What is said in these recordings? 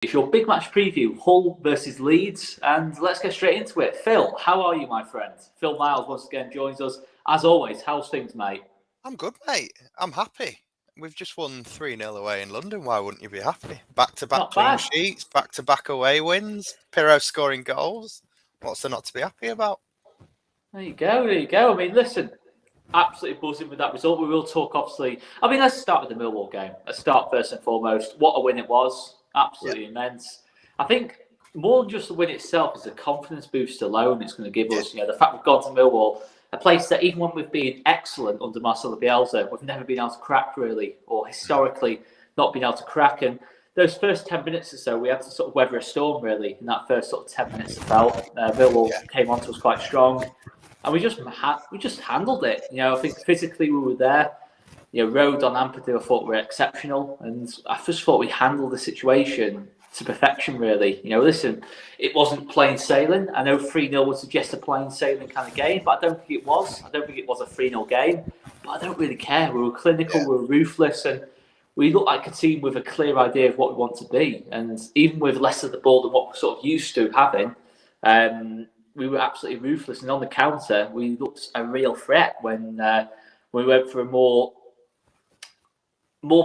It's your big match preview, Hull versus Leeds, and let's get straight into it. Phil, how are you, my friend? Phil Miles once again joins us. As always, how's things, mate? I'm good, mate. I'm happy. We've just won 3-0 away in London. Why wouldn't you be happy? Back-to-back Not clean bad. sheets, back-to-back away wins, Pirro scoring goals. What's there not to be happy about? There you go, there you go. I mean, listen, absolutely buzzing with that result. We will talk, obviously. I mean, let's start with the Millwall game. Let's start first and foremost. What a win it was. Yeah. Absolutely immense. I think more than just the win itself is a confidence boost alone it's going to give us. The fact we've gone to Millwall, a place that even when we've been excellent under Marcelo Bielsa, we've never been able to crack really, or historically not been able to crack. And those first 10 minutes or so, we had to sort of weather a storm really in that first sort of 10 minutes it felt. Millwall came onto us quite strong. And we just handled it. I think physically we were there. Rode on Ampadu, I thought were exceptional, and I just thought we handled the situation to perfection. Really, listen, it wasn't plain sailing. I know 3-0 would suggest a plain sailing kind of game, but I don't think it was. I don't think it was a 3-0 game, but I don't really care. We were clinical, we were ruthless, and we looked like a team with a clear idea of what we want to be. And even with less of the ball than what we're sort of used to having. We were absolutely ruthless, and on the counter, we looked a real threat when we went for a more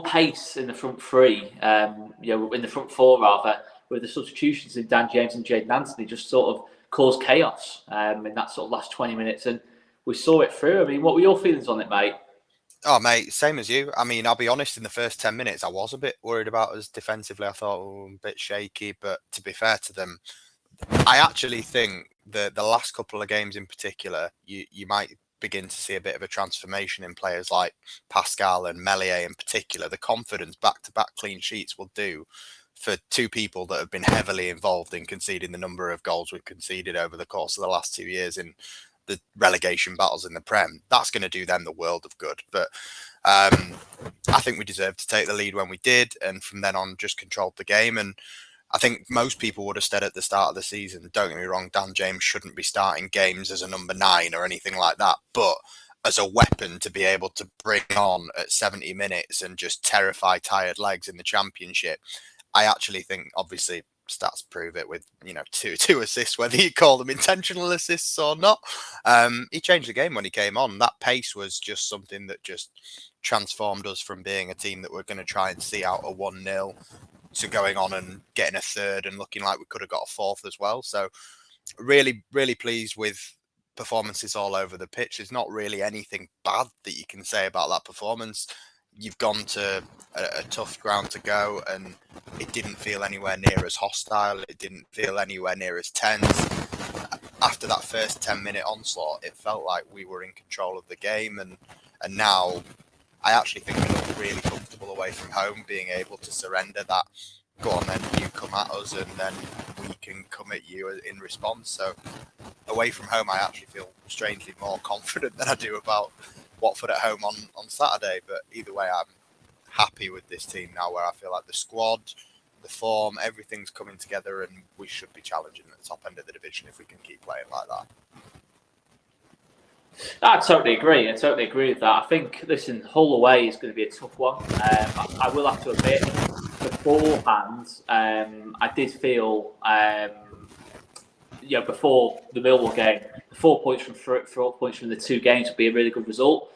pace in the front three. In the front four rather, with the substitutions in Dan James and Jayden Anthony just sort of caused chaos in that sort of last 20 minutes, and we saw it through. I mean, what were your feelings on it, mate? Oh, mate, same as you. I mean, I'll be honest, in the first 10 minutes, I was a bit worried about us defensively. I thought, a bit shaky, but to be fair to them, I actually think the last couple of games in particular, you might begin to see a bit of a transformation in players like Pascal and Meslier in particular. The confidence back-to-back clean sheets will do for two people that have been heavily involved in conceding the number of goals we've conceded over the course of the last 2 years in the relegation battles in the Prem. That's going to do them the world of good. But I think we deserved to take the lead when we did, and from then on just controlled the game. And I think most people would have said at the start of the season, don't get me wrong, Dan James shouldn't be starting games as a number 9 or anything like that. But as a weapon to be able to bring on at 70 minutes and just terrify tired legs in the Championship, I actually think, obviously, stats prove it with, two assists, whether you call them intentional assists or not. He changed the game when he came on. That pace was just something that just transformed us from being a team that we're going to try and see out a 1-0 to going on and getting a third and looking like we could have got a fourth as well. So really, really pleased with performances all over the pitch. There's not really anything bad that you can say about that performance. You've gone to a tough ground to go, and it didn't feel anywhere near as hostile. It didn't feel anywhere near as tense. After that first 10-minute onslaught, it felt like we were in control of the game, and now I actually think we look really comfortable away from home, being able to surrender that, go on then, you come at us, and then we can come at you in response. So away from home, I actually feel strangely more confident than I do about Watford at home on Saturday. But either way, I'm happy with this team now, where I feel like the squad, the form, everything's coming together, and we should be challenging at the top end of the division if we can keep playing like that. I totally agree. With that. I think, listen, Hull away is going to be a tough one. I will have to admit, beforehand, I did feel, before the Millwall game, 4 points from the 2 games would be a really good result.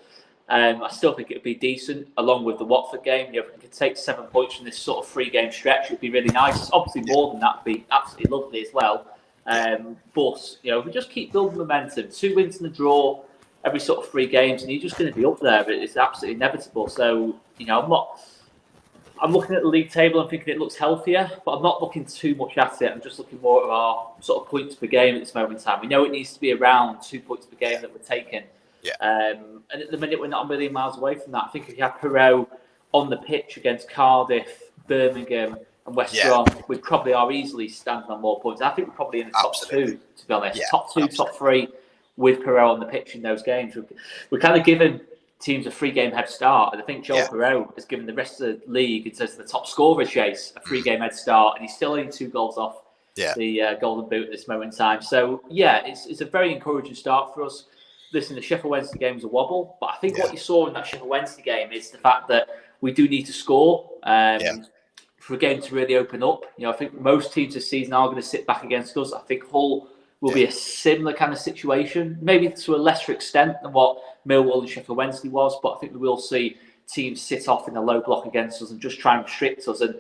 I still think it would be decent, along with the Watford game. If we could take 7 points from this sort of 3-game stretch, it would be really nice. Obviously, more than that would be absolutely lovely as well. But if we just keep building momentum, 2 wins and a draw every sort of 3 games, and you're just going to be up there. It's absolutely inevitable. So, I'm looking at the league table and thinking it looks healthier, but I'm not looking too much at it. I'm just looking more at our sort of points per game at this moment in time. We know it needs to be around 2 points per game that we're taking. Yeah. And at the minute, we're not a million miles away from that. I think if you had Pirro on the pitch against Cardiff, Birmingham, and West Brom, we probably are easily standing on more points. I think we're probably in the top 2, to be honest. Top 2, top 3 with Pirro on the pitch in those games. We're kind of given teams a 3-game head start, and I think Joel Pirro has given the rest of the league, in terms of the top scorer chase, a 3-game head start, and he's still only 2 goals off the Golden Boot at this moment in time. So, it's a very encouraging start for us. Listen, the Sheffield Wednesday game was a wobble, but I think what you saw in that Sheffield Wednesday game is the fact that we do need to score. for a game to really open up. I think most teams this season are going to sit back against us. I think Hull will be a similar kind of situation, maybe to a lesser extent than what Millwall and Sheffield Wednesday was, but I think we will see teams sit off in a low block against us and just try and restrict us. And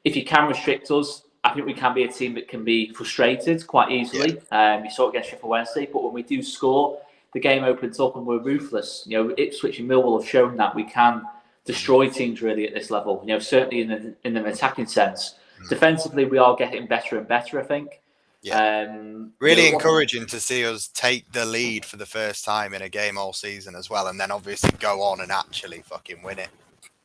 if you can restrict us, I think we can be a team that can be frustrated quite easily. You saw it against Sheffield Wednesday, but when we do score, the game opens up and we're ruthless. Ipswich and Millwall have shown that we can destroy teams really at this level. Certainly in an attacking sense. Defensively, we are getting better and better, I think. Really encouraging to see us take the lead for the first time in a game all season as well, and then obviously go on and actually fucking win it.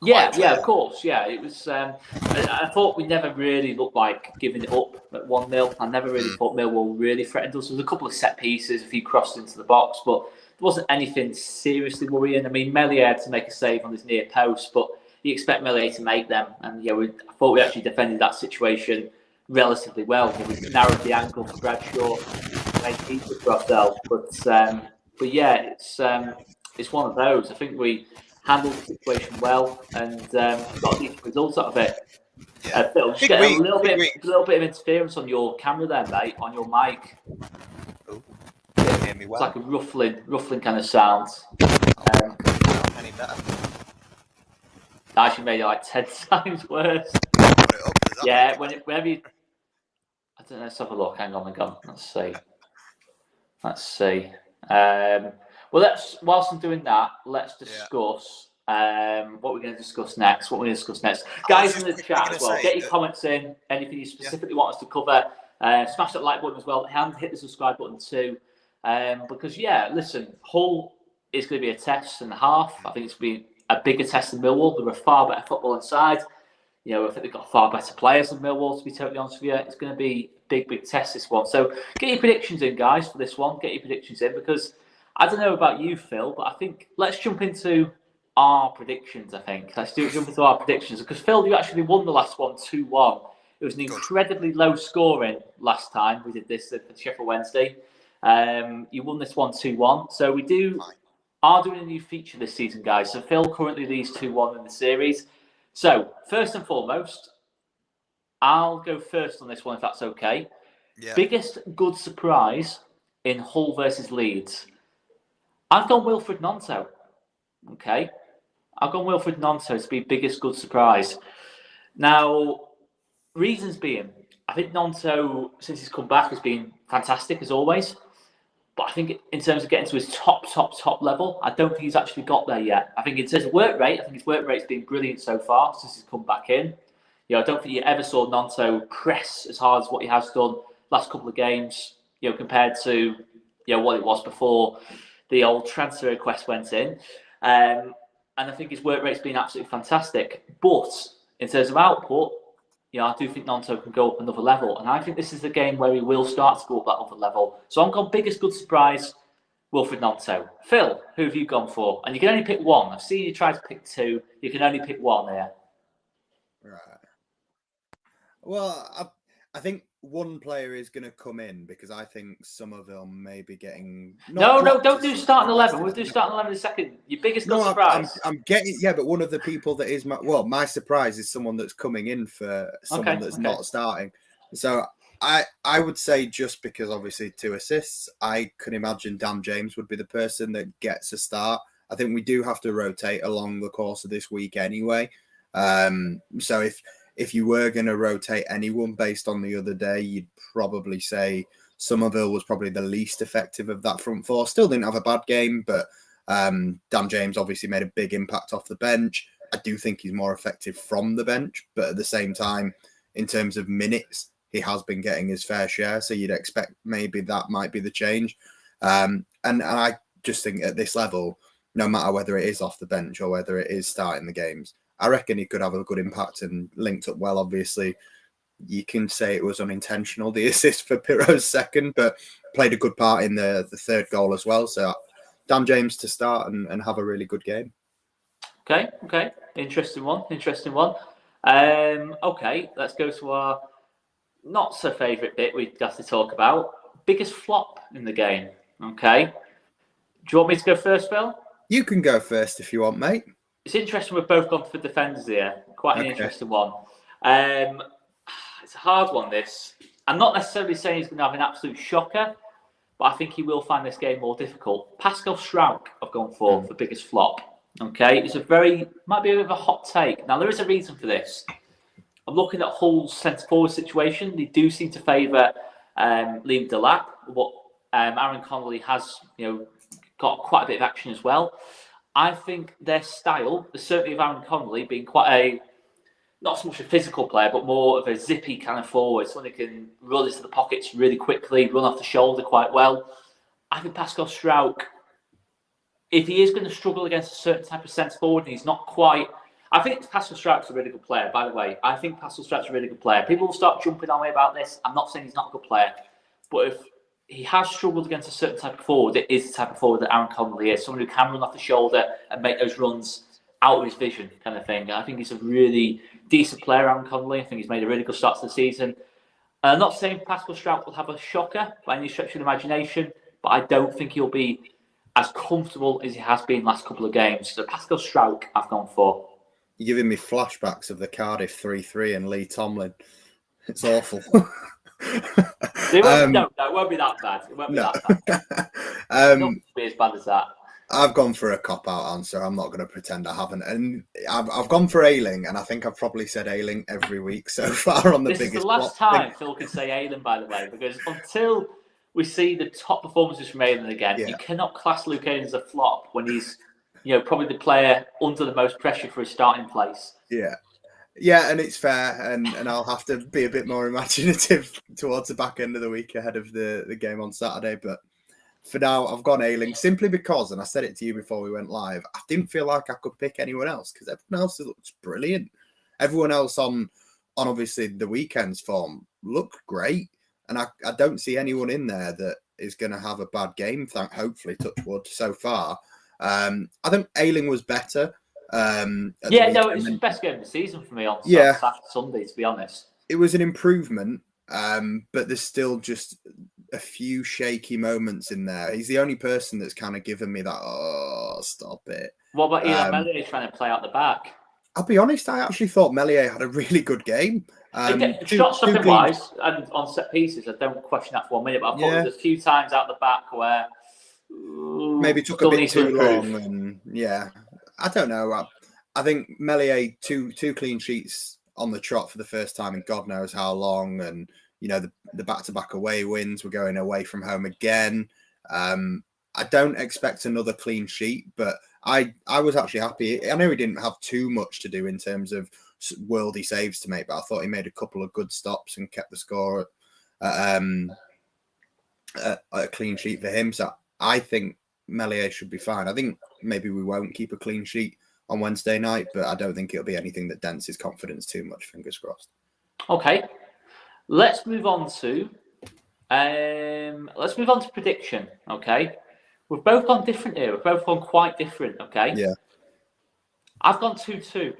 Yeah, of course. Yeah, it was. I thought we never really looked like giving it up at 1-0. I never really thought Millwall really threatened us. There was a couple of set pieces, a few crosses into the box, but there wasn't anything seriously worrying. I mean, Meslier had to make a save on his near post, but you expect Meslier to make them. And I thought we actually defended that situation relatively well. We narrowed the angle for Bradshaw, made keeper for ourselves. But yeah, it's one of those. I think we handled the situation well and got a decent result out of it. Phil, just get a little bit of interference on your camera there, mate, on your mic. Oh, you can hear me well. It's like a ruffling kind of sound. Any better? That actually made it like 10 times worse. Whenever you... I don't know, let's have a look. Hang on. Let's see. Well, whilst I'm doing that, let's discuss what we're going to discuss next. Guys in the chat as well, get your comments in. Anything you specifically want us to cover. Smash that like button as well. And hit the subscribe button too. Because, listen, Hull is going to be a test and a half. I think it's going to be a bigger test than Millwall. They're a far better football inside. I think they've got far better players than Millwall, to be totally honest with you. It's going to be a big test, this one. So get your predictions in, guys, for this one. Get your predictions in, because I don't know about you, Phil, but I think let's jump into our predictions, I think. Jump into our predictions. Because, Phil, you actually won the last one 2-1. It was an incredibly low scoring last time we did this at Sheffield Wednesday. You won this one 2-1. So we are doing a new feature this season, guys. So Phil currently leads 2-1 in the series. So, first and foremost, I'll go first on this one, if that's okay. Yeah. Biggest good surprise in Hull versus Leeds. I've gone Wilfred Gnonto. Okay. I've gone Wilfred Gnonto to be biggest good surprise. Now, reasons being, I think Gnonto, since he's come back, has been fantastic as always. But I think in terms of getting to his top level, I don't think he's actually got there yet. I think in terms of work rate, his work rate's been brilliant so far since he's come back in. I don't think you ever saw Gnonto press as hard as what he has done last couple of games, compared to what it was before the old transfer request went in. And I think his work rate's been absolutely fantastic. But in terms of output, I do think Gnonto can go up another level. And I think this is the game where he will start to go up that other level. So I'm going biggest good surprise, Wilfred Gnonto. Phil, who have you gone for? And you can only pick one. I've seen you try to pick two. You can only pick one there. Right. Well, I think one player is going to come in because I think some of them may be getting... No, don't do starting 11. We'll do starting 11 in a second. Your biggest surprise. I'm getting... Yeah, but one of the people that is... my surprise is someone that's coming in for someone that's not starting. So I would say just because obviously 2 assists, I can imagine Dan James would be the person that gets a start. I think we do have to rotate along the course of this week anyway. So if you were going to rotate anyone based on the other day, you'd probably say Somerville was probably the least effective of that front four. Still didn't have a bad game, but Dan James obviously made a big impact off the bench. I do think he's more effective from the bench, but at the same time, in terms of minutes, he has been getting his fair share. So you'd expect maybe that might be the change. And I just think at this level, no matter whether it is off the bench or whether it is starting the games, I reckon he could have a good impact and linked up well. Obviously, you can say it was unintentional, the assist for Piro's second, but played a good part in the third goal as well. So Dan James to start and have a really good game. Okay. Interesting one. Okay, let's go to our not so favourite bit we've got to talk about. Biggest flop in the game. Okay. Do you want me to go first, Phil? You can go first if you want, mate. It's interesting we've both gone for defenders here. Quite an interesting one. It's a hard one, this. I'm not necessarily saying he's going to have an absolute shocker, but I think he will find this game more difficult. Pascal Struijk, I've gone for biggest flop. Okay, it's might be a bit of a hot take. Now, there is a reason for this. I'm looking at Hull's centre-forward situation. They do seem to favour Liam Delap, but Aaron Connolly has, got quite a bit of action as well. I think their style, certainly of Aaron Connolly, being quite not so much a physical player, but more of a zippy kind of forward, someone who can run into the pockets really quickly, run off the shoulder quite well. I think Pascal Struijk, if he is going to struggle against a certain type of centre forward, and he's not quite. I think Pascal Struijk's a really good player, by the way. I think Pascal Struijk's a really good player. People will start jumping on me about this. I'm not saying he's not a good player, but if he has struggled against a certain type of forward, it is the type of forward that Aaron Connolly is. Someone who can run off the shoulder and make those runs out of his vision kind of thing. I think he's a really decent player, Aaron Connolly. I think he's made a really good start to the season. I'm not saying Pascal Struijk will have a shocker by any stretch of the imagination, but I don't think he'll be as comfortable as he has been last couple of games. So Pascal Struijk, I've gone for. You're giving me flashbacks of the Cardiff 3-3 and Lee Tomlin. It's awful. It won't be that bad. It won't be that bad. It won't be as bad as that. I've gone for a cop-out answer. I'm not going to pretend I haven't. And I've gone for Ayling, and I think I've probably said Ayling every week so far on the biggest. This is the last time Phil can say Ayling, by the way, because until we see the top performances from Ayling again, you cannot class Luke Ayling as a flop when he's probably the player under the most pressure for his starting place. Yeah, and it's fair, and I'll have to be a bit more imaginative towards the back end of the week ahead of the game on Saturday. But for now, I've gone Ayling simply because, and I said it to you before we went live, I didn't feel like I could pick anyone else because everyone else looks brilliant. Everyone else on obviously the weekend's form looked great, and I don't see anyone in there that is going to have a bad game. Hopefully, touch wood so far. I think Ayling was better. It was the best game of the season for me on Sunday, to be honest. It was an improvement, but there's still just a few shaky moments in there. He's the only person that's kind of given me that, stop it. What about Ilan Meslier trying to play out the back? I'll be honest, I actually thought Meslier had a really good game. Shot stopping wise and on set pieces, I don't question that for 1 minute, but I thought there was a few times out the back where maybe took a bit too long, and I don't know. I think Meslier two clean sheets on the trot for the first time in God knows how long, and the back-to-back away wins. We're going away from home again. I don't expect another clean sheet, but I was actually happy. I know he didn't have too much to do in terms of worldy saves to make, but I thought he made a couple of good stops and kept the score at a clean sheet for him. So I think Meslier should be fine. I think maybe we won't keep a clean sheet on Wednesday night, but I don't think it'll be anything that dents his confidence too much. Fingers crossed. Okay, let's move on to prediction. Okay, we've both gone different here. We've both gone quite different. Okay. Yeah. I've gone 2-2.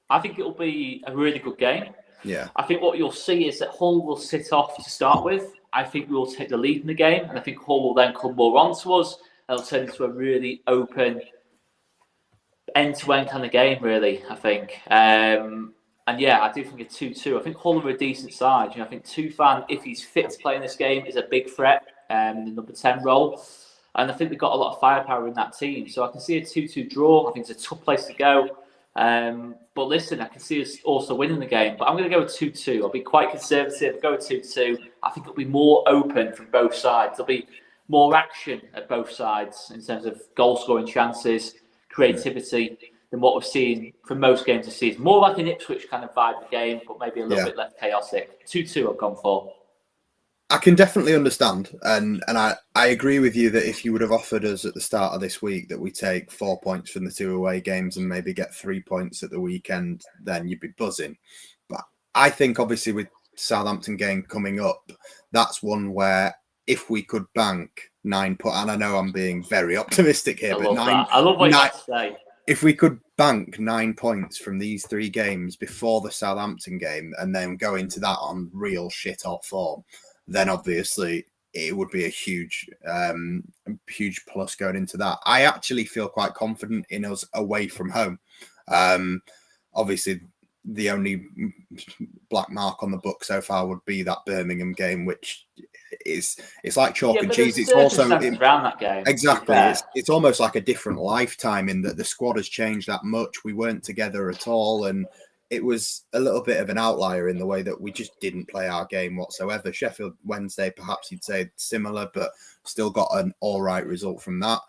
I think it'll be a really good game. Yeah. I think what you'll see is that Hull will sit off to start with. I think we will take the lead in the game, and I think Hull will then come more onto us. It'll turn into a really open, end-to-end kind of game, really, I think. I do think a 2-2. I think Hull are a decent side. I think Tufan, if he's fit to play in this game, is a big threat in the number 10 role. And I think they've got a lot of firepower in that team. So I can see a 2-2 draw. I think it's a tough place to go. But listen, I can see us also winning the game. But I'm going to go with 2-2. I'll be quite conservative. Go with 2-2. I think it'll be more open from both sides. There'll be more action at both sides in terms of goal-scoring chances, creativity, than what we've seen from most games this season. More like an Ipswich kind of vibe of the game, but maybe a little bit less chaotic. 2-2 I've gone for. I can definitely understand. And I agree with you that if you would have offered us at the start of this week that we take 4 points from the 2 away games and maybe get 3 points at the weekend, then you'd be buzzing. But I think obviously with Southampton game coming up, that's one where if we could bank 9 points, and I know I'm being very optimistic here, I love what you have to say. If we could bank 9 points from these 3 games before the Southampton game and then go into that on real shit hot form, then obviously it would be a huge plus going into that. I actually feel quite confident in us away from home. Obviously, the only black mark on the book so far would be that Birmingham game, which it's like chalk and cheese. It's also around that game. Exactly. It's almost like a different lifetime in that the squad has changed that much. We weren't together at all, and it was a little bit of an outlier in the way that we just didn't play our game whatsoever. Sheffield Wednesday, perhaps you'd say similar, but still got an all right result from that.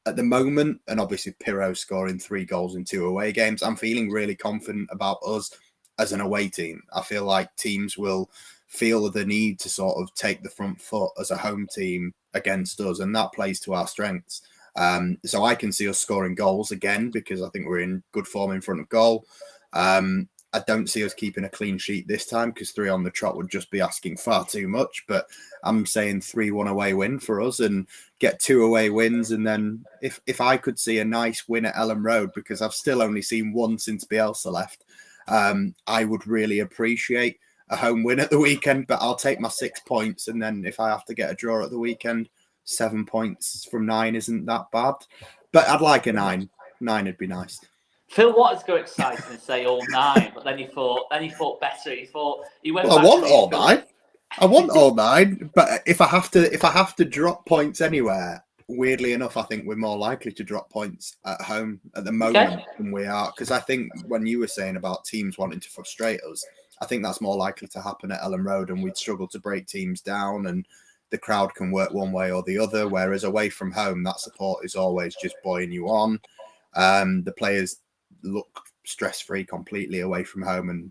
At the moment, and obviously Pirro scoring 3 goals in 2 away games, I'm feeling really confident about us as an away team. I feel like teams will feel the need to sort of take the front foot as a home team against us, and that plays to our strengths. So I can see us scoring goals again because I think we're in good form in front of goal. I don't see us keeping a clean sheet this time because 3 on the trot would just be asking far too much. But I'm saying 3-1 away win for us and get 2 away wins. And then if I could see a nice win at Elland Road, because I've still only seen 1 since Bielsa left, I would really appreciate a home win at the weekend. But I'll take my 6 points. And then if I have to get a draw at the weekend, 7 points from 9 isn't that bad. But I'd like a 9. 9 would be nice. Phil wanted to go excited and say all 9, but then he thought better. He went. Well, I want all 9. I want all 9, but if I have to drop points anywhere, weirdly enough, I think we're more likely to drop points at home at the moment than we are. Because I think when you were saying about teams wanting to frustrate us, I think that's more likely to happen at Elland Road, and we'd struggle to break teams down, and the crowd can work one way or the other. Whereas away from home, that support is always just buoying you on. The players look stress-free completely away from home, and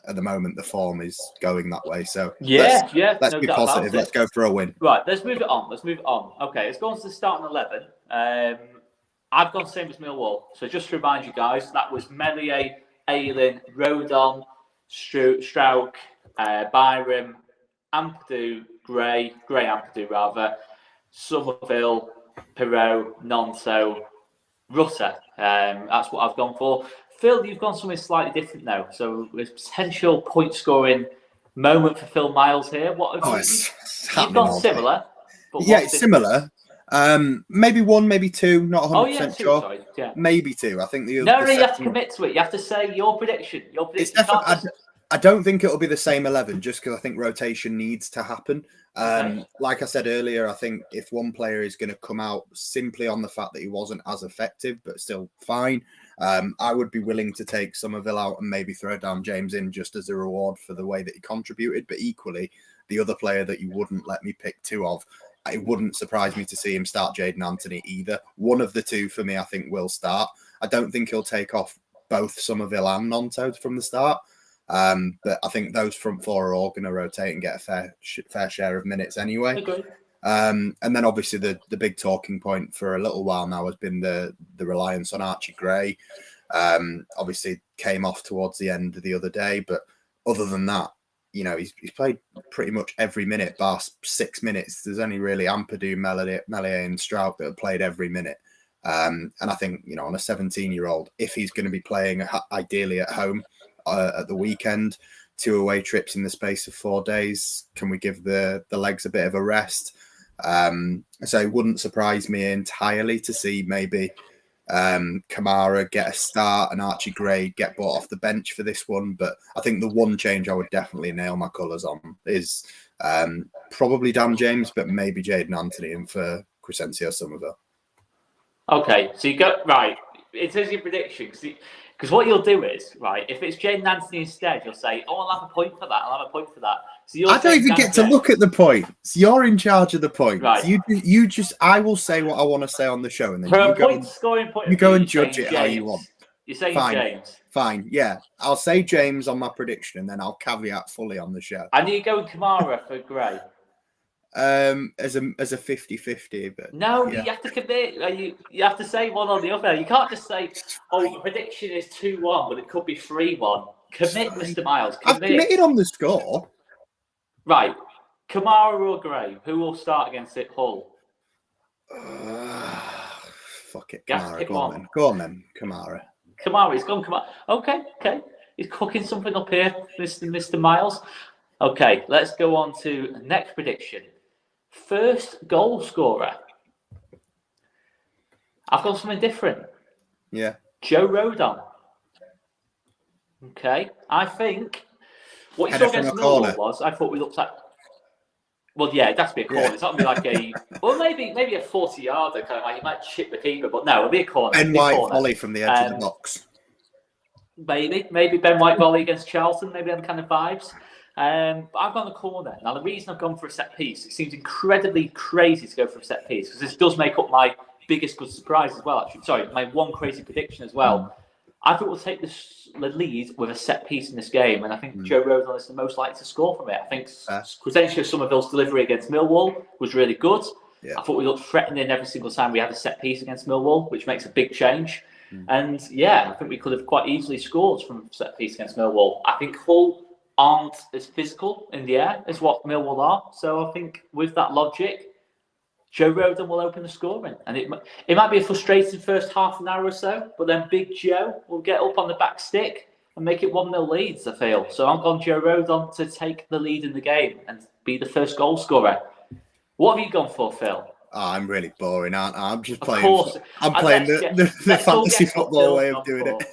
at the moment the form is going that way. So let's be positive. Let's go for a win. Right, let's move it on. Okay, let's go on to the starting 11. I've gone same as Millwall. So just to remind you guys, that was Meslier, Ayling, Rodon, Strauch, Byram, Ampadu, Gray Ampadu rather, Somerville, Pirro, Nonto, Rutter. That's what I've gone for. Phil, you've gone something slightly different now. So there's potential point scoring moment for Phil Miles here. What have you've gone similar? But it's similar. Maybe 1, maybe 2. Not 100% sure. Sorry. Yeah. Maybe 2. I think the you have to commit to it. You have to say your prediction. It's definitely. I don't think it'll be the same 11 just because I think rotation needs to happen. Like I said earlier, I think if one player is going to come out simply on the fact that he wasn't as effective, but still fine, I would be willing to take Somerville out and maybe throw down James in just as a reward for the way that he contributed. But equally, the other player that you wouldn't let me pick 2 of, it wouldn't surprise me to see him start Jayden Anthony either. One of the 2 for me, I think, will start. I don't think he'll take off both Somerville and Nonto from the start. But I think those front 4 are all going to rotate and get a fair share of minutes anyway. Okay. And then obviously the big talking point for a little while now has been the reliance on Archie Gray. Obviously came off towards the end of the other day, but other than that, you know, he's played pretty much every minute, bar 6 minutes. There's only really Ampadu, Meslier and Strauch that have played every minute. And I think, you know, on a 17-year-old, if he's going to be playing ideally at home, at the weekend, 2 away trips in the space of 4 days, can we give the legs a bit of a rest? So it wouldn't surprise me entirely to see maybe Kamara get a start and Archie Gray get brought off the bench for this one. But I think the one change I would definitely nail my colours on is probably Dan James, but maybe Jayden Anthony in for Crescencio Somerville. Okay, so you go right. It says your prediction because what you'll do is, right, if it's Jayden Anthony instead, you'll say, oh, I'll have a point for that. I'll have a point for that. So I don't even get to look at the points. You're in charge of the points. Right. You just, I will say what I want to say on the show. And then you go and judge it how you want. You're saying James. Fine, yeah. I'll say James on my prediction and then I'll caveat fully on the show. And you go Kamara for Gray. As a 50-50, but no, you have to commit. You have to say one or the other. You can't just say, "Oh, the prediction is 2-1, but it could be 3-1." Commit, Mr. Miles. Commit. I've committed on the score. Right, Kamara or Gray? Who will start against it? Hull. Fuck it, Kamara. Go on then, Kamara. Kamara, he's gone. Kamara. Okay. He's cooking something up here, Mr. Miles. Okay, let's go on to the next prediction. First goal scorer. I've got something different. Yeah. Joe Rodon. Okay. I think what you Header saw from against a corner. Millwall was, I thought we looked at. Well, yeah, it has to be a corner. Yeah. It's not going to be like maybe a 40-yarder kind of like you might chip the keeper, but no, it'll be a corner. Ben Big White corner. volley from the edge of the box. Maybe Ben White volley against Charlton, maybe them kind of vibes. But I've gone the corner. Now, the reason I've gone for a set piece, it seems incredibly crazy to go for a set piece because this does make up my biggest good surprise as well, actually. Sorry, my one crazy prediction as well. I think we'll take the lead with a set piece in this game, and I think Joe Rodon is the most likely to score from it. I think potentially Somerville's delivery against Millwall was really good. Yeah. I thought we looked threatening every single time we had a set piece against Millwall, which makes a big change. And yeah, I think we could have quite easily scored from set piece against Millwall. I think Hull aren't as physical in the air as what Millwall are. So I think with that logic, Joe Rodon will open the scoring. And it might be a frustrating first half an hour or so, but then Big Joe will get up on the back stick and make it 1-0 Leeds, I feel. So I'm going Joe Rodon to take the lead in the game and be the first goal scorer. What have you gone for, Phil? Oh, I'm really boring, aren't I? I'm just playing. I'm playing the fantasy football way of doing it.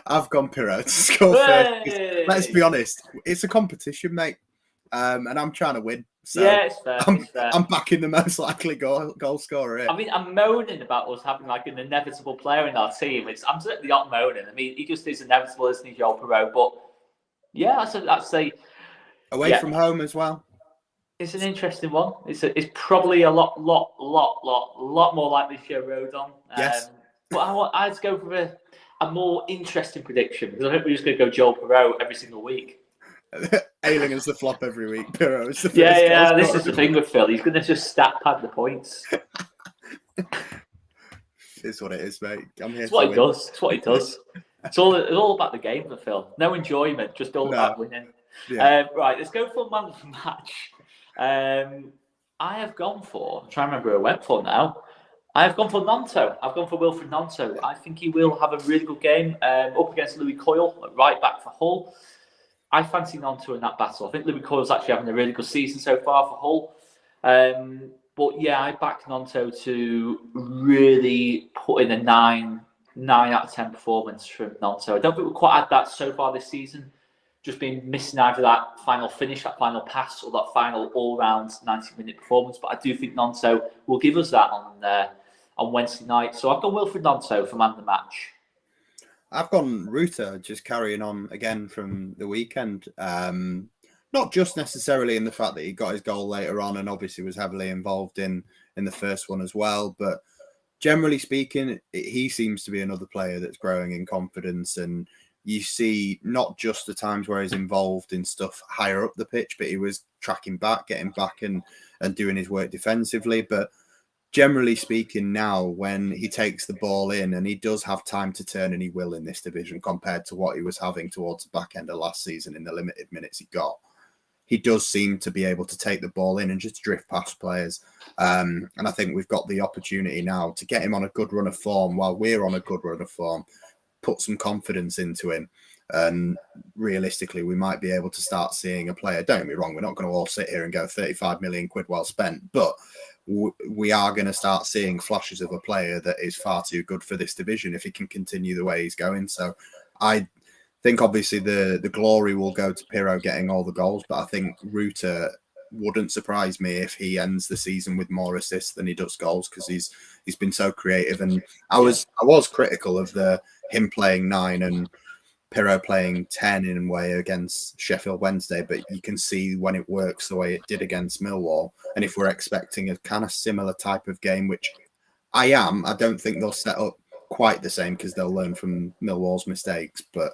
I've gone Pirro to score first. Let's be honest, it's a competition, mate, and I'm trying to win. So yeah, it's fair. I'm backing the most likely goal scorer here. I mean, I'm moaning about us having like an inevitable player in our team. I'm certainly not moaning. I mean, he just is inevitable, isn't he, Joel Pirro? But yeah, I'd say away from home as well. It's an interesting one. It's probably a lot more likely to show Rodon. Yes. But I'd go for a more interesting prediction because I think we're just going to go Joel Pirro every single week. Ayling is the flop every week. Pirro is the first. Yeah. This is the thing with Phil. He's going to just stat pad the points. It's what it is, mate. I'm here. It's what he does. It's what he does. It's all about the game for Phil. No enjoyment, just all about winning. Yeah. Right, let's go for man of the match. I have gone for. I'm trying to remember who I went for now. I have gone for Gnonto. I've gone for Wilfred Gnonto. I think he will have a really good game up against Louis Coyle, right back for Hull. I fancy Gnonto in that battle. I think Louis Coyle's actually having a really good season so far for Hull. But yeah, I back Gnonto to really put in a 9 out of 10 performance from Gnonto. I don't think we've quite had that so far this season. Just been missing either that final finish, that final pass, or that final all-round 90-minute performance. But I do think Gnonto will give us that on Wednesday night. So I've gone Wilfred Gnonto for man of the match. I've gone Ruta, just carrying on again from the weekend. Not just necessarily in the fact that he got his goal later on and obviously was heavily involved in the first one as well. But generally speaking, he seems to be another player that's growing in confidence, and you see not just the times where he's involved in stuff higher up the pitch, but he was tracking back, getting back and doing his work defensively. But generally speaking now, when he takes the ball in and he does have time to turn, and he will in this division compared to what he was having towards the back end of last season in the limited minutes he got, he does seem to be able to take the ball in and just drift past players. And I think we've got the opportunity now to get him on a good run of form while we're on a good run of form, put some confidence into him. And realistically, we might be able to start seeing a player. Don't get me wrong, we're not going to all sit here and go 35 million quid well spent, but we are going to start seeing flashes of a player that is far too good for this division if he can continue the way he's going. So I think obviously the glory will go to Pirro getting all the goals, but I think Ruta wouldn't surprise me if he ends the season with more assists than he does goals, because he's been so creative. And I was critical of him playing 9 and Pirro playing 10 in a way against Sheffield Wednesday, but you can see when it works the way it did against Millwall. And if we're expecting a kind of similar type of game, which I don't think they'll set up quite the same because they'll learn from Millwall's mistakes, but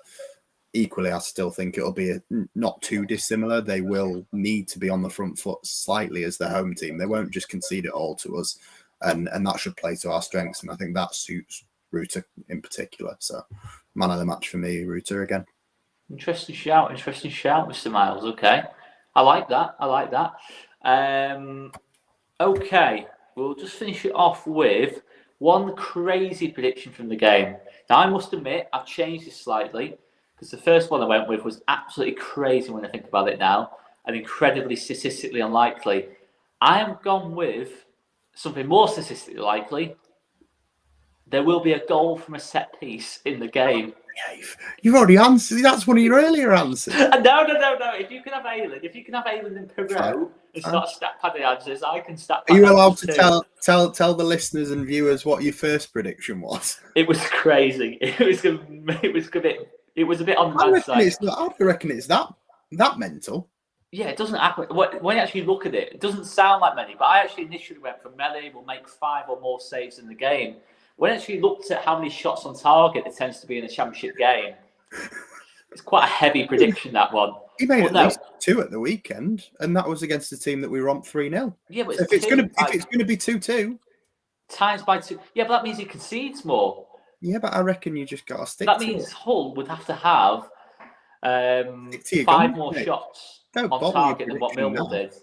equally, I still think it'll be not too dissimilar. They will need to be on the front foot slightly as the home team. They won't just concede it all to us, and that should play to our strengths. And I think that suits Ruta in particular. So, man of the match for me, Ruta again. Interesting shout, Mr. Miles. Okay, I like that. Okay, we'll just finish it off with one crazy prediction from the game. Now, I must admit, I've changed this slightly, because the first one I went with was absolutely crazy when I think about it now, and incredibly statistically unlikely. I am gone with something more statistically likely. There will be a goal from a set piece in the game. behave. You've already answered. That's one of your earlier answers. No. If you can have Ayland and Perot, it's not stat padding answers. I can stat pad. Are you allowed to tell the listeners and viewers what your first prediction was? It was crazy. It was a bit on the bad side. I reckon it's that mental. Yeah, it doesn't happen. When you actually look at it, it doesn't sound like many. But I actually initially went for Melee will make 5 or more saves in the game. When I actually looked at how many shots on target there tends to be in a championship game, it's quite a heavy prediction, that one. He made at least 2 at the weekend, and that was against a team that we romped 3-0. Yeah, but if it's going to be 2-2 times by 2, yeah, but that means he concedes more. Yeah, but I reckon you just got to stick. That means Hull would have to have 5 more shots on target than what Millwall did.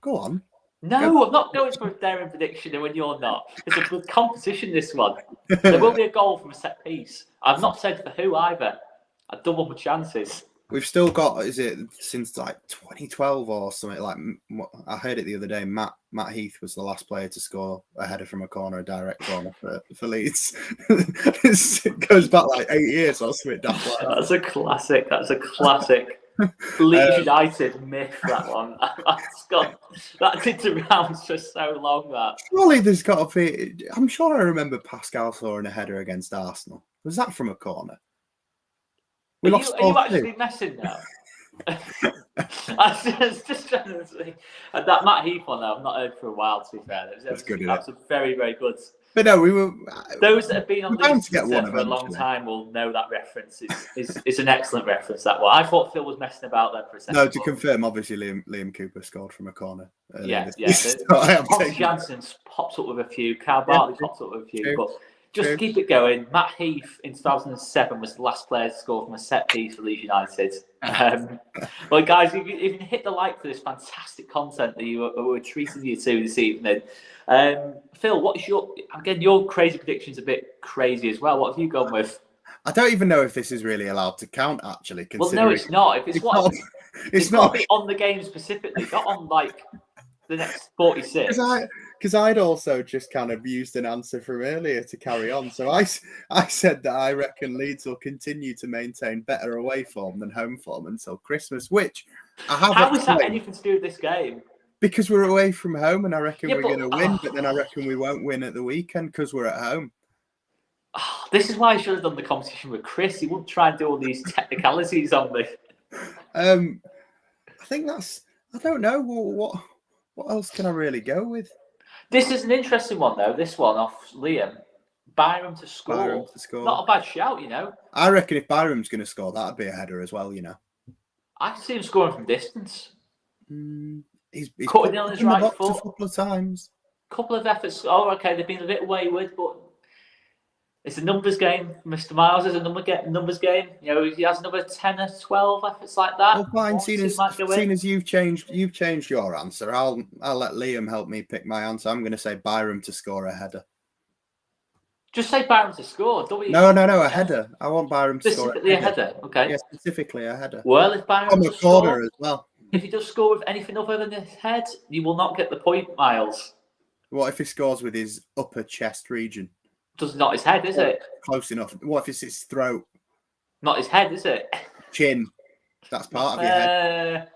Go on. No, I'm not going for a daring prediction when you're not. It's a good competition, this one. There will be a goal from a set piece. I've not said for who either. I double my chances. We've still got, is it since like 2012 or something? Like, I heard it the other day. Matt Heath was the last player to score a header from a corner, a direct corner for Leeds. It goes back like 8 years or something. That's a classic. Leeds United myth, that one. That did the rounds for so long. That surely there's got to be. I'm sure I remember Pascal scoring a header against Arsenal. Was that from a corner? Are you actually messing now? I was just trying to see. That Matt Heath one, I've not heard for a while, to be fair. That's good. That's a very, very good. But no, we were. Those that have been on Leeds for a long time will know that reference. It's an excellent reference, that one. I thought Phil was messing about there for a second. No, to confirm, obviously Liam Cooper scored from a corner. Yeah. Pops Jansen pops up with a few. Carl Bartley pops up with a few. But just keep it going. Matt Heath in 2007 was the last player to score from a set piece for Leeds United. Well, guys, you can hit the like for this fantastic content that we're treating you to this evening. Phil, what's your crazy prediction's a bit crazy as well. What have you gone with? I don't even know if this is really allowed to count, actually. Well, no, it's not. If it's not on the game specifically, not on like the next 46. Because I'd also just kind of used an answer from earlier to carry on. So I said that I reckon Leeds will continue to maintain better away form than home form until Christmas, which I have. How is that anything to do with this game? Because we're away from home, and I reckon we're going to win, but then I reckon we won't win at the weekend because we're at home. This is why I should have done the competition with Chris. He wouldn't try and do all these technicalities on me. I think that's. I don't know what else can I really go with. This is an interesting one, though. This one off Liam. Byram to score. Not a bad shout, you know. I reckon if Byram's going to score, that'd be a header as well, you know. I can see him scoring from distance. He's cutting on his right foot a couple of times. Couple of efforts. Oh, okay, they've been a bit wayward, but it's a numbers game. Mr. Miles is a numbers game. You know, he has another 10 or 12 efforts like that. Well, fine. Seeing as you've changed your answer, I'll let Liam help me pick my answer. I'm going to say Byram to score a header. Just say Byram to score. No, a header. I want Byram to score specifically a header. Okay. Yeah, specifically a header. Well, if Byram on the corner as well. If he does score with anything other than his head, you will not get the point, Miles. What if he scores with his upper chest region? Just not his head, is it? Close enough. What if it's his throat? Not his head, is it? Chin. That's part of your head.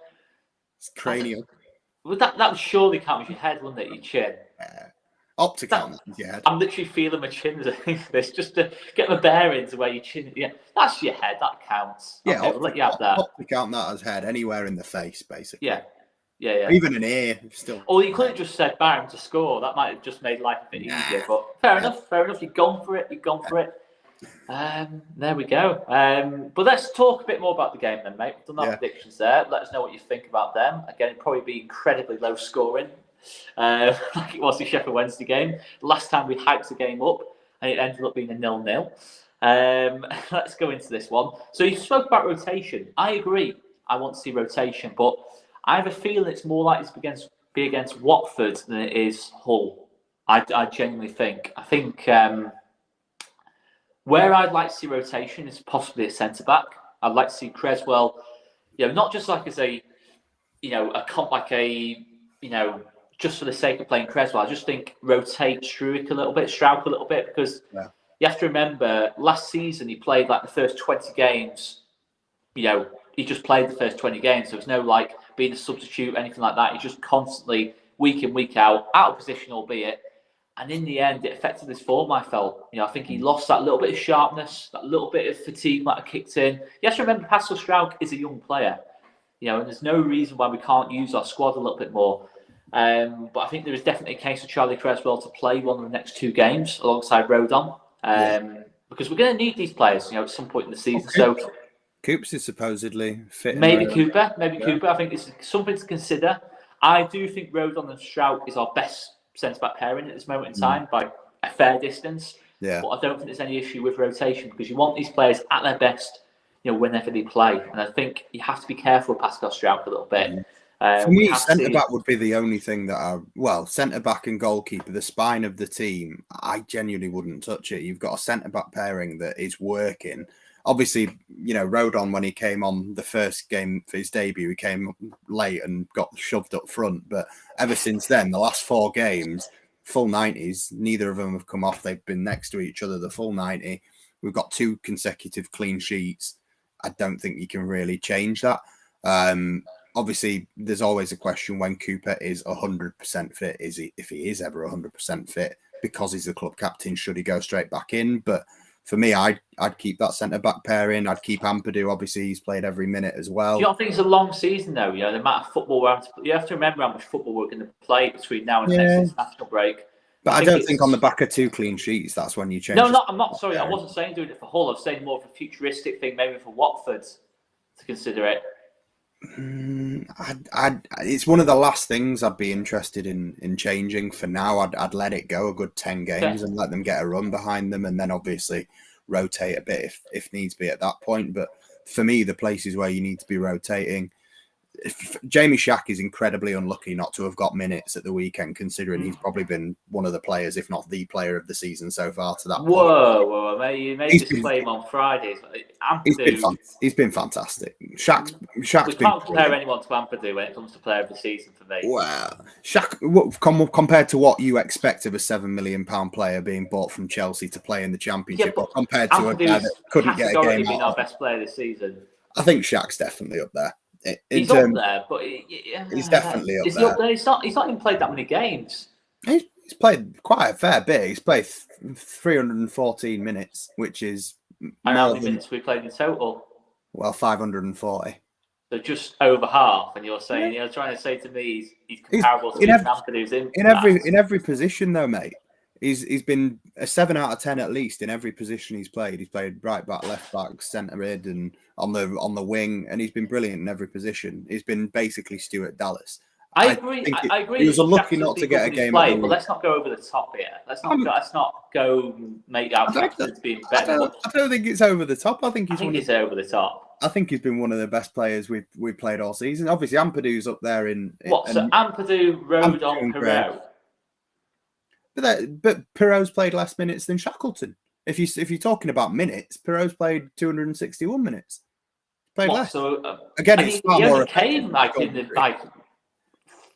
It's cranial. That would surely count as your head, wouldn't it? Your chin. Optical as your head. I'm literally feeling my chin as I think this, just to get my bearings where your chin. Yeah, that's your head. That counts. Yeah, okay, we'll let you have that. Count that as head anywhere in the face, basically. Yeah. Even an ear, still. Or you could have just said Byram to score. That might have just made life a bit easier. But fair enough. You've gone for it. There we go. But let's talk a bit more about the game then, mate. We've done our predictions there. Let us know what you think about them. Again, it'd probably be incredibly low scoring, like it was the Sheffield Wednesday game. Last time we hyped the game up, and it ended up being a 0-0. Let's go into this one. So you spoke about rotation. I agree. I want to see rotation, but I have a feeling it's more likely to be against Watford than it is Hull. I genuinely think. I think where I'd like to see rotation is possibly at centre back. I'd like to see Creswell, not just like as a, just for the sake of playing Creswell. I just think rotate Struijk a little bit, because you have to remember last season he played like the first 20 games. He just played the first 20 games. There was no like being a substitute, anything like that. He just constantly, week in, week out of position, albeit. And in the end, it affected his form, I felt. I think he lost that little bit of sharpness, that little bit of fatigue might have kicked in. You have to remember Pascal Struijk is a young player, and there's no reason why we can't use our squad a little bit more. But I think there is definitely a case for Charlie Creswell to play one of the next 2 games alongside Rodon. Because we're going to need these players, at some point in the season. So Coops is supposedly fit. Maybe Cooper. I think it's something to consider. I do think Rodon and Struijk is our best centre-back pairing at this moment in time by a fair distance. Yeah. But I don't think there's any issue with rotation because you want these players at their best, whenever they play. And I think you have to be careful with Pascal Struijk a little bit. For me, centre-back would be the only thing that centre-back and goalkeeper, the spine of the team, I genuinely wouldn't touch it. You've got a centre-back pairing that is working. Obviously, Rodon, when he came on the first game for his debut, he came late and got shoved up front. But ever since then, the last 4 games, full 90s, neither of them have come off. They've been next to each other the full 90. We've got 2 consecutive clean sheets. I don't think you can really change that. Obviously, there's always a question when Cooper is 100% fit. If he is ever 100% fit, because he's the club captain, should he go straight back in? But for me, I'd keep that centre-back pairing. I'd keep Ampadu. Obviously, he's played every minute as well. Do you not think it's a long season, though? The amount of football you have to remember how much football we're going to play between now and the next international break. But I don't think on the back of 2 clean sheets, that's when you change. No, I'm not. Sorry, I wasn't saying doing it for Hull. I was saying more of a futuristic thing, maybe for Watford to consider it. It's one of the last things I'd be interested in changing. For now, I'd let it go a good 10 games and let them get a run behind them, and then obviously rotate a bit if needs be at that point. But for me, the places where you need to be rotating, Jamie Shack is incredibly unlucky not to have got minutes at the weekend, considering he's probably been one of the players, if not the player of the season so far to that point. Whoa, you made this claim on Fridays. He's been fantastic. Shack's we can't compare anyone to Ampadu when it comes to player of the season for me. Wow. Shack, compared to what you expect of a £7 million player being bought from Chelsea to play in the Championship, or compared to a guy that couldn't get a game out. Our best player this season. I think Shack's definitely up there. He's up there, but he's definitely up there. Is he up there? He's not even played that many games. He's played quite a fair bit. He's played 314 minutes, which is how many minutes we played in total? Well, 540. So just over half. And you're saying you're trying to say to me he's comparable to Ampadu's in every position, though, mate. He's been a 7 out of 10 at least in every position he's played. He's played right back, left back, centre mid, and on the wing, and he's been brilliant in every position. He's been basically Stuart Dallas. I agree. I agree. He was unlucky not to get a game. But let's not go over the top here. Let's not go make out Jackson's being better. I don't think it's over the top. I think it's over the top. I think he's been one of the best players we've played all season. Obviously, Ampadu's up there in so Ampadu, Rodon, Perot. But Perot's played less minutes than Shackleton. If you're talking about minutes, Perot's played 261 minutes. Played less. So again, it's far more. He came like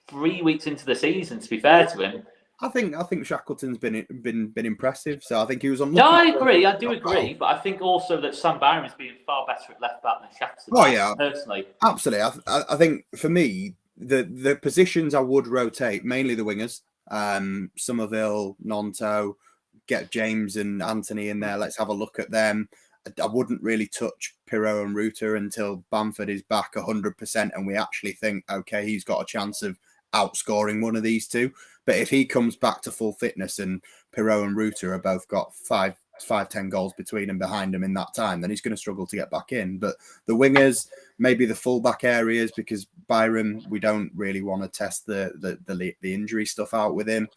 3 weeks into the season. To be fair to him, I think Shackleton's been impressive. So I think he was on. No, I agree. I do agree, but I think also that Sam Byron's been far better at left back than Shackleton. Oh yeah, personally, absolutely. I think for me, the positions I would rotate mainly the wingers. Somerville, Nonto, get James and Anthony in there. Let's have a look at them. I wouldn't really touch Pirot and Ruter until Bamford is back 100% and we actually think, okay, he's got a chance of outscoring one of these two. But if he comes back to full fitness and Pirot and Ruter are both got 5-10 goals between and behind him in that time, then he's going to struggle to get back in. But the wingers, maybe the fullback areas, because Byron, we don't really want to test the injury stuff out with him.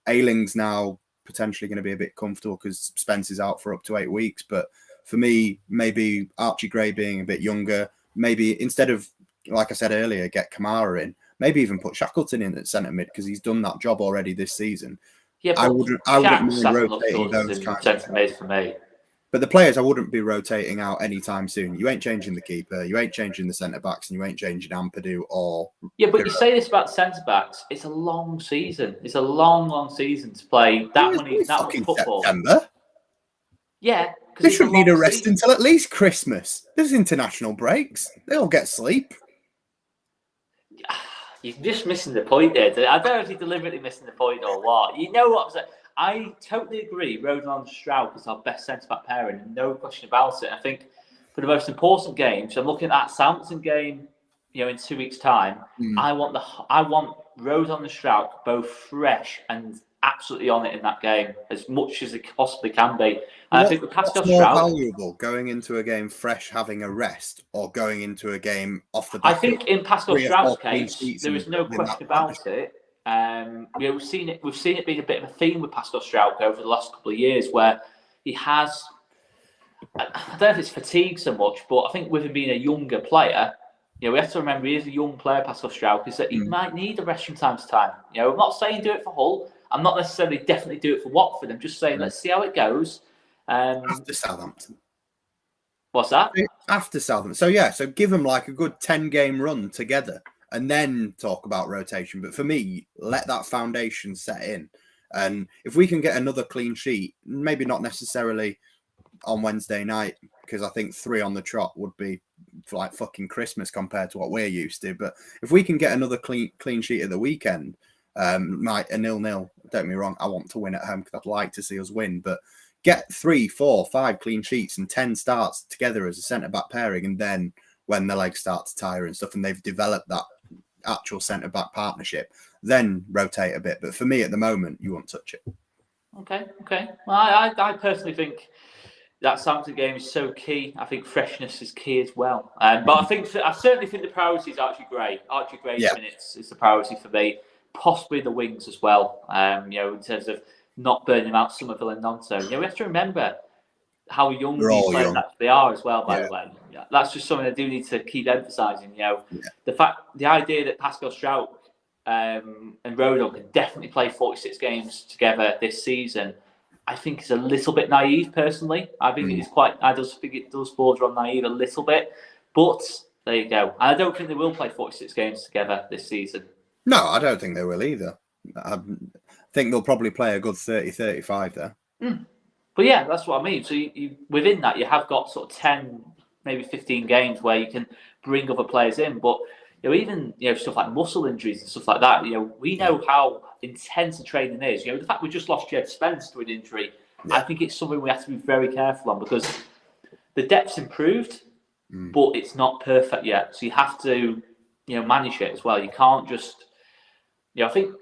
Ayling's now potentially going to be a bit comfortable because Spence is out for up to 8 weeks. But for me, maybe Archie Gray being a bit younger, maybe instead of, like I said earlier, get Kamara in, maybe even put Shackleton in at centre mid because he's done that job already this season. Yeah, I wouldn't mind rotating those kinds of players for me. But the players I wouldn't be rotating out anytime soon. You ain't changing the keeper, you ain't changing the centre backs, and you ain't changing Ampadu or. Yeah, but you say this about centre backs. It's a long season. It's a long season to play that many football. September. Yeah. They shouldn't need a rest until at least Christmas. There's international breaks. They'll get sleep. You're just missing the point there. I don't know if you're deliberately missing the point or what. You know what I'm saying? I totally agree. Rodon and Stroud is our best centre-back pairing, no question about it. I think for the most important games, I'm looking at that Southampton game, in 2 weeks' time. I want Rodon and Stroud both fresh and absolutely on it in that game as much as it possibly can be. And I think with Pascal Stroud, more valuable going into a game fresh, having a rest, or going into a game off the back? I think in Pascal Stroud's case, there is no question about it. We've seen it being a bit of a theme with Pascal Stroud over the last couple of years, where he has. I don't know if it's fatigue so much, but I think with him being a younger player, we have to remember he is a young player, Pascal Stroud, is that he might need a rest from time to time. I'm not saying do it for Hull. I'm not necessarily definitely do it for Watford. I'm just saying let's see how it goes. After Southampton. What's that? After Southampton. So give them like a good 10-game run together and then talk about rotation. But for me, let that foundation set in. And if we can get another clean sheet, maybe not necessarily on Wednesday night, because I think 3 on the trot would be like fucking Christmas compared to what we're used to. But if we can get another clean sheet at the weekend, a 0-0, don't get me wrong, I want to win at home because I'd like to see us win, but get 3, 4, 5 clean sheets and 10 starts together as a centre-back pairing, and then when the legs start to tire and stuff and they've developed that actual centre-back partnership, then rotate a bit. But for me at the moment, you won't touch it. Okay. Well, I personally think that Southampton game is so key. I think freshness is key as well. But I certainly think the priority is Archie Gray. Archie Gray's minutes is the priority for me. Possibly the wings as well. In terms of not burning out Somerville and Nonto. We have to remember how young these players actually are as well. By the way, that's just something I do need to keep emphasising. The idea that Pascal Stroud and Rodon can definitely play 46 games together this season, I think is a little bit naive. Personally, I think it is quite. I just think it does border on naive a little bit. But there you go. And I don't think they will play 46 games together this season. No, I don't think they will either. I think they'll probably play a good 30, 35 there. But yeah, that's what I mean. So you within that, you have got sort of 10, maybe 15 games where you can bring other players in. But even stuff like muscle injuries and stuff like that. We know how intense the training is. The fact we just lost Jed Spence to an injury, I think it's something we have to be very careful on, because the depth's improved, but it's not perfect yet. So you have to manage it as well. You can't just I think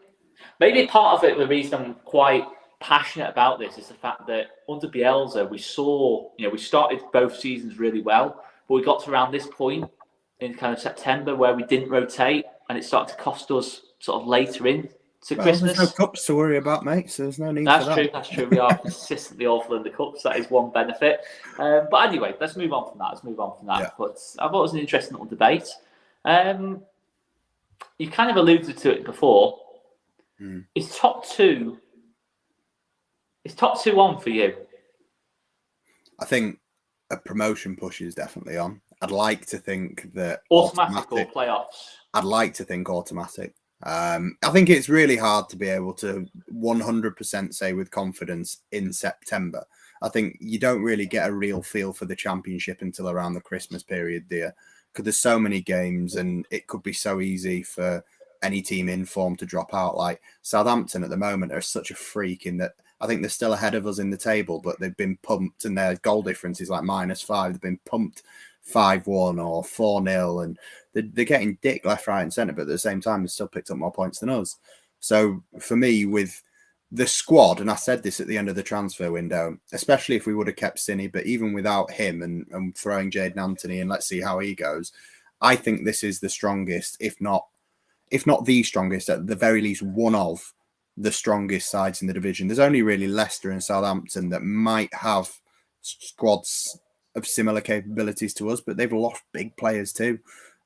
maybe part of it, the reason I'm quite passionate about this is the fact that under Bielsa, we saw, we started both seasons really well, but we got to around this point in kind of September where we didn't rotate, and it started to cost us sort of later in to Christmas. There's no cups to worry about, mate, so there's no need for that. That's true. We are consistently awful in the cups. That is one benefit. But anyway, let's move on from that. Yeah. But I thought it was an interesting little debate. You kind of alluded to it before. Is top two on for you? I think a promotion push is definitely on. I'd like to think that automatic or playoffs. I'd like to think automatic. I think it's really hard to be able to 100% say with confidence in September. I think you don't really get a real feel for the championship until around the Christmas period, do you? Because there's so many games and it could be so easy for any team in form to drop out. Like Southampton at the moment are such a freak in that I think they're still ahead of us in the table, but they've been pumped and their goal difference is like -5. They've been pumped 5-1 or 4-0 and they're getting dick left, right and centre, but at the same time, they've still picked up more points than us. So for me, with the squad, and I said this at the end of the transfer window, especially if we would have kept Cini, but even without him and throwing Jadon Anthony and let's see how he goes, I think this is the strongest, if not the strongest, at the very least one of the strongest sides in the division. There's only really Leicester and Southampton that might have squads of similar capabilities to us, but they've lost big players too.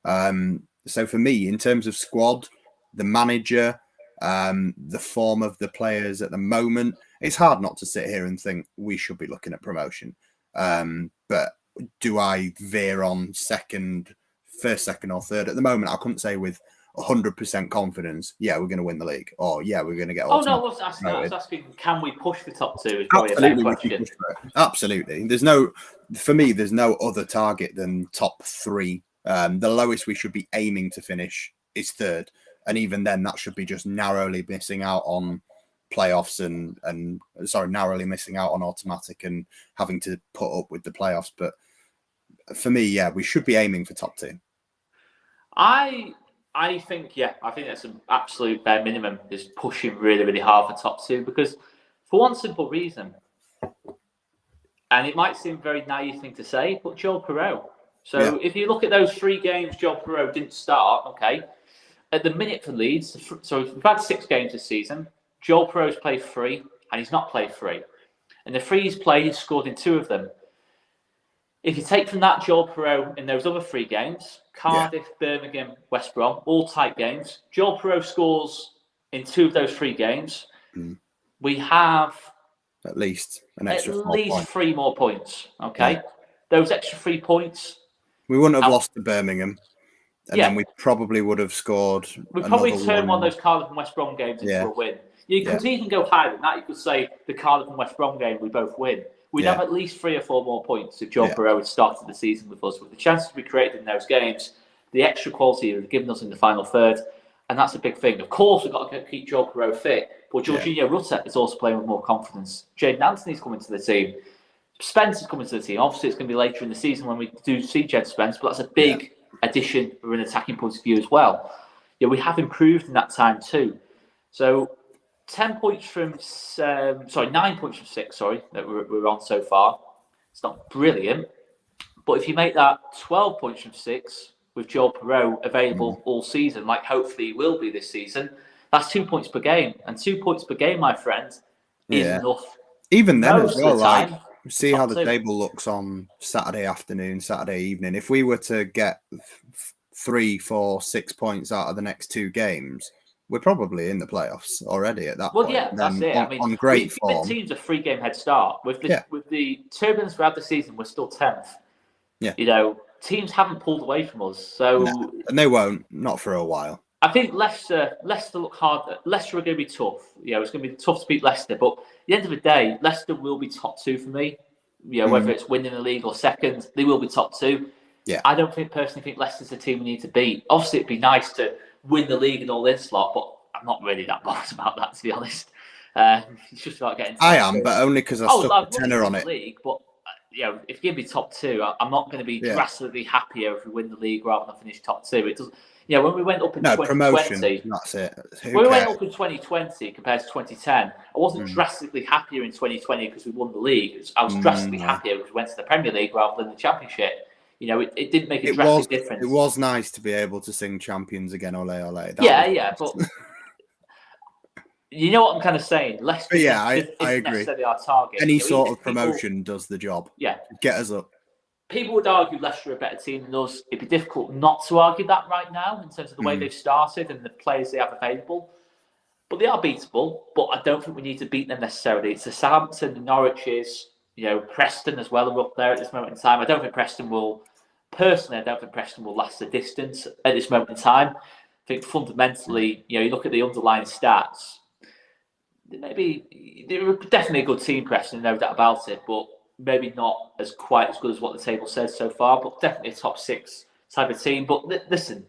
So for me, in terms of squad, the manager, the form of the players at the moment, it's hard not to sit here and think we should be looking at promotion. But do I veer on first, second or third? At the moment, I couldn't say with 100% confidence, yeah, we're going to win the league, or yeah, we're going to get. Oh no, I was asking, can we push for top 2? Is probably Absolutely, a better question. Absolutely, for me, there's no other target than top 3. The lowest we should be aiming to finish is 3rd, and even then, that should be just narrowly missing out on playoffs and narrowly missing out on automatic and having to put up with the playoffs. But for me, yeah, we should be aiming for top 2. I think that's an absolute bare minimum, is pushing really, really hard for top 2, because for one simple reason, and it might seem a very naive thing to say, but Joel Perreault. So if you look at those 3 games Joel Perreault didn't start, okay, at the minute for Leeds, so we've had 6 games this season, Joel Perreault's played 3, and he's not played 3. And the 3 he's played, he's scored in 2 of them. If you take from that Joel Perreault in those other 3 games, Cardiff, Birmingham, West Brom, all tight games, Joel Perreault scores in 2 of those 3 games. We have at least an extra 3 more points. Okay, those extra 3 points, we wouldn't have lost to Birmingham, and then we probably would have scored. We probably turned one of those Cardiff and West Brom games into a win. You could even go higher than that. You could say the Cardiff and West Brom game, we both win. We'd have at least 3 or 4 more points if Joel Perreault had started the season with us. With the chances we created in those games, the extra quality they've given us in the final third, and that's a big thing. Of course, we've got to keep Joel Perreault fit, but Jorginho Rutter is also playing with more confidence. Jaden Anthony's coming to the team. Spence is coming to the team. Obviously, it's going to be later in the season when we do see Jed Spence, but that's a big addition from an attacking point of view as well. Yeah, we have improved in that time too. So 9 points from 6, that we're on so far. It's not brilliant, but if you make that 12 points from 6 with Joel Perreault available all season, like hopefully he will be this season, that's 2 points per game. And 2 points per game, my friend, is enough. Even then as well, like, see how the table looks on Saturday afternoon, Saturday evening. If we were to get 3, 4, 6 points out of the next 2 games, we're probably in the playoffs already at that point. Well, yeah, that's it. On great form. The team's a 3-game head start. With the turbulence throughout the season, we're still 10th. Yeah. You know, teams haven't pulled away from us. So and they won't, not for a while. I think Leicester look hard. Leicester are going to be tough. You know, it's going to be tough to beat Leicester. But at the end of the day, Leicester will be top 2 for me. You know, whether it's winning the league or second, they will be top 2. Yeah. I don't personally think Leicester's the team we need to beat. Obviously, it'd be nice to win the league and all this lot, but I'm not really that bothered about that, to be honest. It's just about getting. I am, but only because I stuck the tenner on it. League, but you know, if you give me top 2, I'm not going to be drastically happier if we win the league rather than finish top 2. It does. You know, when we went up in 2020, that's it. When we went up in 2020 compared to 2010, I wasn't drastically happier in 2020 because we won the league. I was drastically happier because we went to the Premier League rather than the Championship. You know, it didn't make a drastic difference. It was nice to be able to sing champions again, ole ole. But you know what I'm kind of saying? Leicester I agree. Necessarily our target. Any sort of promotion does the job. Yeah. Get us up. People would argue Leicester are a better team than us. It'd be difficult not to argue that right now in terms of the way they've started and the players they have available. But they are beatable, but I don't think we need to beat them necessarily. It's the Southampton, the Norwiches, you know, Preston as well are up there at this moment in time. I don't think Preston will last the distance at this moment in time. I think fundamentally, you know, you look at the underlying stats, they're definitely a good team, Preston, no doubt about it, but maybe not quite as good as what the table says so far, but definitely a top 6 type of team. But listen,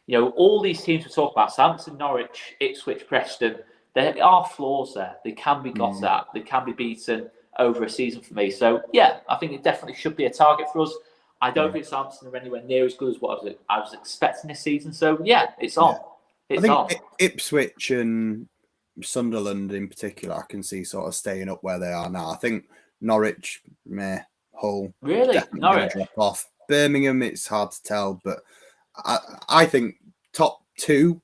you know, all these teams we talk about, Southampton, Norwich, Ipswich, Preston, there are flaws there. They can be got at. They can be beaten over a season for me. So, yeah, I think it definitely should be a target for us. I don't think Southampton are anywhere near as good as what I was expecting this season. So, yeah, it's on. It's on. Ipswich and Sunderland in particular, I can see sort of staying up where they are now. I think Norwich, Hull, really, Norwich drop off. Birmingham, it's hard to tell, but I think top 2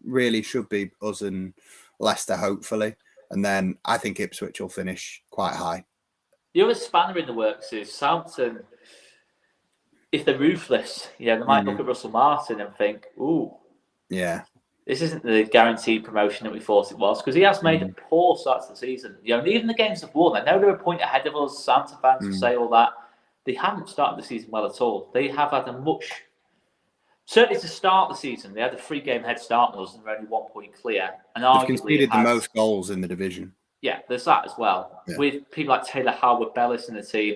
really should be us and Leicester, hopefully, and then I think Ipswich will finish quite high. The other spanner in the works is Southampton. If they're ruthless, they might look at Russell Martin and think, "Ooh, this isn't the guaranteed promotion that we thought it was," because he has made a poor start to the season. You know, and even the games have won. I know they're a point ahead of us. Southampton fans will say all that. They haven't started the season well at all. They have had a much certainly to start the season, they had a 3-game head start on us and they're only 1 point clear. And They've arguably conceded the most goals in the division. Yeah, there's that as well. Yeah. With people like Taylor Howard, Bellis in the team,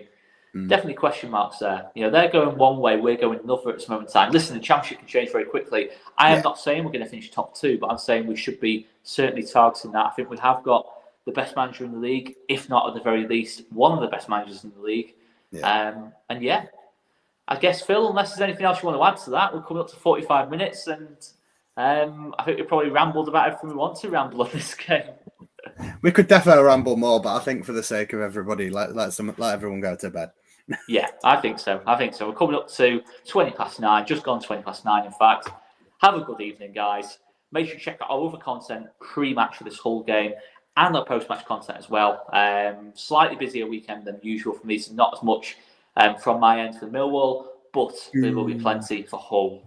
definitely question marks there. They're going one way, we're going another at this moment in time. Listen, the championship can change very quickly. I am not saying we're going to finish top 2, but I'm saying we should be certainly targeting that. I think we have got the best manager in the league, if not at the very least, one of the best managers in the league. Yeah. I guess, Phil, unless there's anything else you want to add to that, we're coming up to 45 minutes and I think we probably rambled about everything we want to ramble on this game. We could definitely ramble more, but I think for the sake of everybody, let everyone go to bed. Yeah, I think so. We're coming up to 20:09, just gone 20:09, in fact. Have a good evening, guys. Make sure you check out our other content pre-match for this whole game and our post-match content as well. Slightly busier weekend than usual for me, so not as much from my end for Millwall, but there will be plenty for Hull.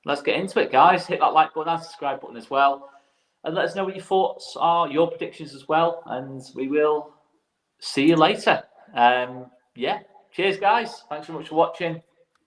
Let's get into it, guys. Hit that like button and subscribe button as well. And let us know what your thoughts are, your predictions as well. And we will see you later. Cheers, guys. Thanks so much for watching.